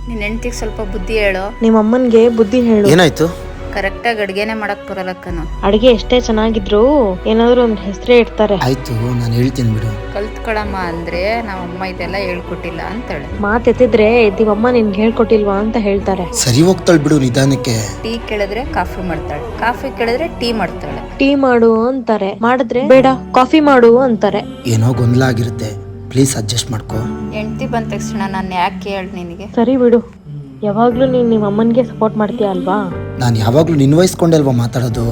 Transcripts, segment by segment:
ನಿನ್ನ ಹೆಂಡ್ತಿಗೆ ಸ್ವಲ್ಪ ಬುದ್ಧಿ ಹೇಳು. ನಿಮ್ಮ ಅಮ್ಮನ್ಗೆ ಬುದ್ಧಿ ಹೇಳು. ಏನಾಯ್ತು? ಕರೆಕ್ಟಾಗಿ ಅಡ್ಗೆನೆ ಮಾಡಕ್ ಬರಲ್ಲ ಕಣೋ. ಅಡಿಗೆ ಎಷ್ಟೇ ಚೆನ್ನಾಗಿದ್ರು ಏನಾದ್ರು ಒಂದ್ ಹೆಸರೇ ಇಡ್ತಾರೆ. ಆಯ್ತು, ನಾನು ಹೇಳ್ತೀನಿ ಬಿಡು. ಕಲ್ತ್ಕೊಳಮ್ಮ ಅಂದ್ರೆ ನಾವಮ್ಮ ಇದೆಲ್ಲ ಹೇಳ್ಕೊಟ್ಟಿಲ್ಲ ಅಂತಾಳೆ. ಮಾತ್ ಎತ್ತಿದ್ರೆ ನಿಮ್ಮಮ್ಮ ನಿನ್ಗೆ ಹೇಳ್ಕೊಟ್ಟಿಲ್ವಾ ಅಂತ ಹೇಳ್ತಾರೆ. ಸರಿ ಹೋಗ್ತಾಳ್ ಬಿಡು ನಿಧಾನಕ್ಕೆ. ಟೀ ಕೇಳಿದ್ರೆ ಕಾಫಿ ಮಾಡ್ತಾಳೆ, ಕಾಫಿ ಕೇಳಿದ್ರೆ ಟೀ ಮಾಡ್ತಾಳೆ. ಟೀ ಮಾಡು ಅಂತಾರೆ, ಮಾಡಿದ್ರೆ ಬೇಡ ಕಾಫಿ ಮಾಡು ಅಂತಾರೆ. ಏನೋ ಗೊಂದಲ ಆಗಿರುತ್ತೆ, ಪ್ಲೀಸ್ ಅಡ್ಜಸ್ಟ್ ಮಾಡ್ಕೋ. ಹೆಂಡ್ತಿ ಬಂದ ತಕ್ಷಣ ನಾನು ಯಾಕೆ ಹೇಳಿ ನಿನಗೆ? ಸರಿ ಬಿಡು, ಯಾವಾಗ್ಲೂ ನೀನ್ ನಿಮ್ಮ ಅಮ್ಮನ್ಗೆ ಸಪೋರ್ಟ್ ಮಾಡ್ತೀಯ ಅಲ್ವಾ? ನಾನು ಯಾವಾಗ್ಲೂ ನಿನ್ ವಹಿಸ್ಕೊಂಡೆ ಅಲ್ವಾ ಮಾತಾಡೋದು.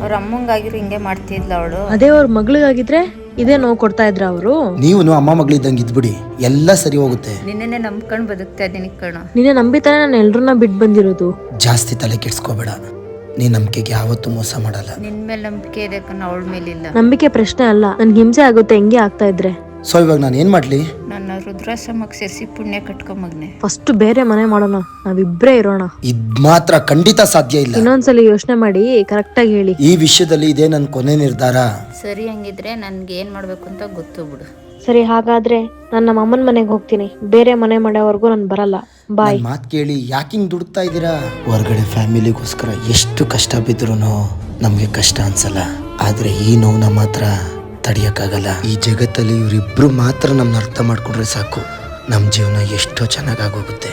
ಅವ್ರ ಅಮ್ಮಂಗಾಗಿರೋ ಹಿಂಗೆ ಮಾಡ್ತಿದ್ಲ ಅವಳು. ಅದೇ ಅವ್ರ ಮಗಳಿಗಾಗಿದ್ರೆ ಇದೇ ನೋವು ಕೊಡ್ತಾ ಇದ್ರ ಅವರು. ನೀವು ಅಮ್ಮ ಮಗಳಿದ್ದಂಗೆ ಇದ್ಬಿಡಿ, ಎಲ್ಲ ಸರಿ ಹೋಗುತ್ತೆ. ನಿನ್ನೆ ನಂಬ್ಕೊಂಡ್ ಬದುಕ್ತಾ ಇದೀನಿ ಕಣೋ. ನಿನ್ನೆ ನಂಬಿತಾನೆ ನಾನು ಎಲ್ರನ್ನ ಬಿಟ್ಟು ಬಂದಿರೋದು. ಜಾಸ್ತಿ ತಲೆ ಕೆಡ್ಸ್ಕೋಬೇಡ, ನೀ ನಂಬಿಕೆಗೆ ಯಾವತ್ತೂ ಮೋಸ ಮಾಡಲ್ಲ. ನಿನ್ ಮೇಲೆ ನಂಬಿಕೆ ಇದೆ ಕಣೋ, ಅವಳ ಮೇಲಿಲ್ಲ. ನಂಬಿಕೆ ಪ್ರಶ್ನೆ ಅಲ್ಲ, ನನ್ಗೆ ಹಿಂಸೆ ಆಗುತ್ತೆ ಹೆಂಗೆ ಆಗ್ತಾ ಇದ್ರೆ. ಸೊ ಇವಾಗ ನಾನು ಏನ್ ಮಾಡ್ಲಿ? ನನ್ನ ರುದ್ರಾಶ್ರಮಕ್ಕೆ ಸೇರಿಸಿ ಪುಣ್ಯ ಕಟ್ಕೊಂಬಗ್ನೆ. ಫಸ್ಟ್ ಬೇರೆ ಮನೆ ಮಾಡೋಣ, ನಾವಿಬ್ರೇ ಇರೋಣ. ಇದ್ ಮಾತ್ರ ಖಂಡಿತ ಸಾಧ್ಯ ಇಲ್ಲ. ಇನ್ನೊಂದ್ಸಲಿ ಯೋಚನೆ ಮಾಡಿ ಕರೆಕ್ಟ್ ಆಗಿ ಹೇಳಿ. ಈ ವಿಷಯದಲ್ಲಿ ಇದೇ ನನ್ನ ಕೊನೆ ನಿರ್ಧಾರ. ಸರಿ, ಹಂಗಿದ್ರೆ ನನ್ಗೆ ಏನ್ ಮಾಡ್ಬೇಕು ಅಂತ ಗೊತ್ತು ಬಿಡು. ಸರಿ, ಹಾಗಾದ್ರೆ ನಾನು ನಮ್ಮ ಅಮ್ಮನ ಮನೆಗೆ ಹೋಗ್ತೀನಿ. ಬೇರೆ ಮನೆ ಮಾಡೋವರೆಗೂ ನಾನು ಬರಲ್ಲ. ಬಾಯ್. ಮಾತ್ ಕೇಳಿ ಯಾಕಿಂಗ್ ದುಡುಕ್ತಾ ಇದ್ದೀರಾ? ಹೊರಗಡೆ ಫ್ಯಾಮಿಲಿಗೋಸ್ಕರ ಎಷ್ಟು ಕಷ್ಟ ಬಿದ್ರು ನಮ್ಗೆ ಕಷ್ಟ ಅನ್ಸಲ್ಲ, ಆದ್ರೆ ಈ ನೋವನ್ನ ಮಾತ್ರ ತಡಿಯಕ್ಕಾಗಲ್ಲ. ಈ ಜಗತ್ತಲ್ಲಿ ಇವರಿಬ್ರು ಮಾತ್ರ ನಮ್ನ ಅರ್ಥ ಮಾಡ್ಕೊಂಡ್ರೆ ಸಾಕು, ನಮ್ ಜೀವನ ಎಷ್ಟೋ ಚೆನ್ನಾಗಾಗೋಗುತ್ತೆ.